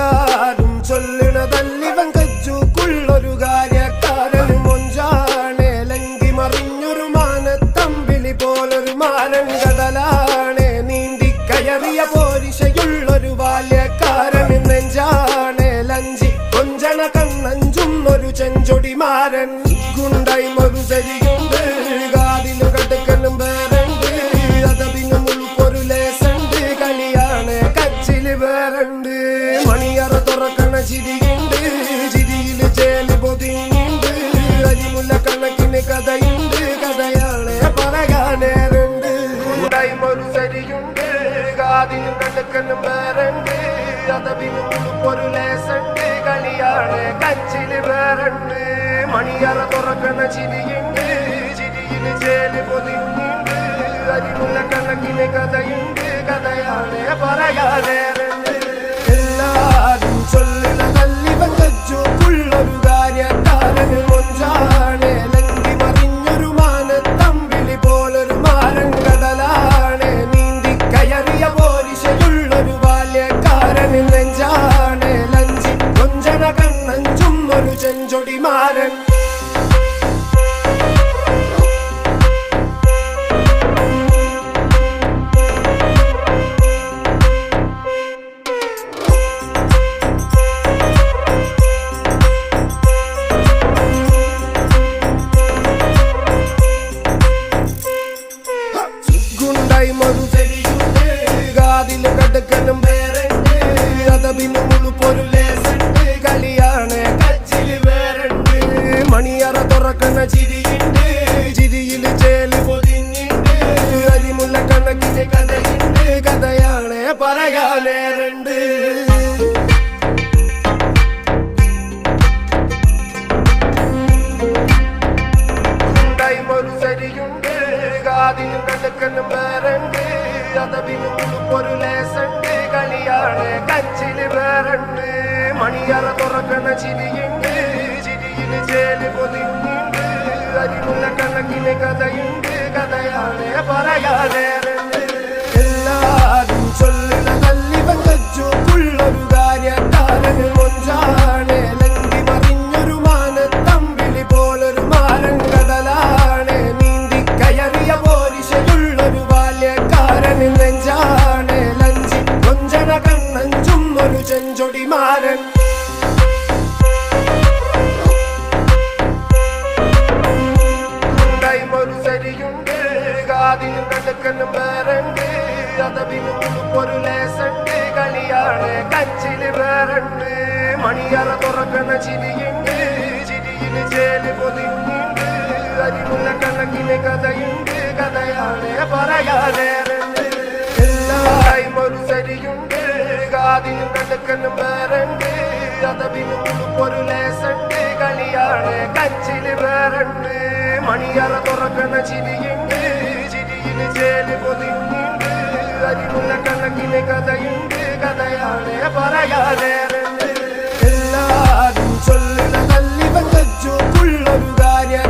എല്ലാരും ചൊല്ലണതല്ലിവൻ കജ്ജുക്കുള്ളൊരു കാര്യക്കാരൻ മൊഞ്ചാണ് ലങ്കി മറിഞ്ഞൊരു മാനത്തമ്പിളി പോലൊരു മാനൻ കടലാണ് നീന്തി കയറിയ പോരിശയുള്ളൊരു ബാല്യക്കാരൻ നെഞ്ചാണ് ലഞ്ചി കൊഞ്ചണ കണ്ണഞ്ചും ഒരു ചെഞ്ചൊടിമാരൻ ഗുണ്ടായി മറുചരിയുണ്ട് കാതിലും കടുക്കലും വേറുണ്ട് അതപിനും ഉൾക്കൊരു ലേസുണ്ട് കളിയാണ് കച്ചില് വേറുണ്ട് മണിയറ തുറക്കണ ചിരിയുണ്ട് ചിരിയില് ചേല് പൊതിഞ്ഞുണ്ട് അരിമുല്ല കണക്കിന് കഥയുണ്ട് കഥയാണ് പറയാനേറുണ്ട് ഗുണ്ടായി മറുചരിയുണ്ട് കാതിലും കടുക്കലും വേറുണ്ട് അതപിനും ഉൾക്കൊരു ലേസുണ്ട് കളിയാണ് കച്ചില് വേറുണ്ട് മണിയറ തുറക്കണ ചിരിയുണ്ട് ചിരിയില് ചേല് പൊതിഞ്ഞുണ്ട് അരിമുല്ല കണക്കിന് കഥയുണ്ട് കഥയാണ് പറയാനേറുണ്ട് എല്ലാരും ചൊല്ലണതല്ലിവൻ കജ്ജുക്കുള്ളൊരു കാര്യക്കാരൻ മൊഞ്ചാണ് ലങ്കി മറിഞ്ഞൊരു മാനത്തമ്പിളി പോലൊരു മാരൻ കടലാണ് നീന്തി കയറിയ പോരിശയുള്ളൊരു ബാല്യക്കാരൻ നെഞ്ചാണ് ലഞ്ചി കൊഞ്ചണ കണ്ണഞ്ചും ഒരു ചെഞ്ചൊടിമാരൻ ഗുണ്ടായി മറുചരിയുണ്ട് കാതില് കടുക്കലും വേറുണ്ട് അതപിനും ഉളുപ്പൊരു ലേസുണ്ട് കളിയാണ് കച്ചില് വേറുണ്ട് മണിയറ തുറക്കണ ചിരിയുണ്ട് ചിരിയില് ചേല് പൊതിഞ്ഞുണ്ട് അരിമുല്ല കണക്കിന് കഥയുണ്ട് കഥയാണ് പറയാനേറുണ്ട് മറുചരിയുണ്ട് കാതിലും കടുക്കലും വേറുണ്ട് അതപിനും ഉൾക്കൊരു ലേസുണ്ട് കളിയാണ് കച്ചില് വേറുണ്ട് മണിയറ തുറക്കണ ചിരിയുണ്ട് ചിരിയില് ചേല് പൊതിഞ്ഞുണ്ട് അരിമുല്ല കണക്കിന് കഥയുണ്ട് കഥയാണ് പറയാനേറുണ്ട് എല്ലാരും ചൊല്ലണതല്ലിവൻ കജ്ജുക്കുള്ളൊരു കാര്യക്കാരൻ മൊഞ്ചാണ് ലങ്കി മറിഞ്ഞൊരു മാനത്തമ്പിളി പോലൊരു മാരൻ കടലാണ് നീന്തി കയറിയ പോരിശയുള്ളൊരു ബാല്യക്കാരൻ നെഞ്ചാണ് ലഞ്ചി കൊഞ്ചണ കണ്ണഞ്ചും ഒരു ചെഞ്ചൊടിമാരൻ ഗുണ്ടായി മറുചരിയുണ്ട് കാതിലും കടുക്കലും വേറുണ്ട് അതപിനും ഉൾക്കൊരു ലേസുണ്ട് കളിയാണ് കച്ചില് വേറുണ്ട് മണിയറ തുറക്കണ ചിരിയുണ്ട് ചിരിയില് ചേല് പൊതിഞ്ഞുണ്ട് അരിമുല്ല കണക്കിന് കഥയുണ്ട് കഥയാണ് പറയാനേറുണ്ട് എല്ലാരും മറുചരിയുണ്ട് കാതിലും കടുക്കലും വേറുണ്ട് അതപിനും ഉൾക്കൊരു ലേസുണ്ട് കളിയാണ് കച്ചില് വേറുണ്ട് മണിയറ തുറക്കണ ചിരിയുണ്ട് ചിരിയില് ചേല് പൊതിഞ്ഞുണ്ട് അരിമുല്ല കണക്കിന് കഥയുണ്ട് കഥയാണ് പറയാനേറുണ്ട്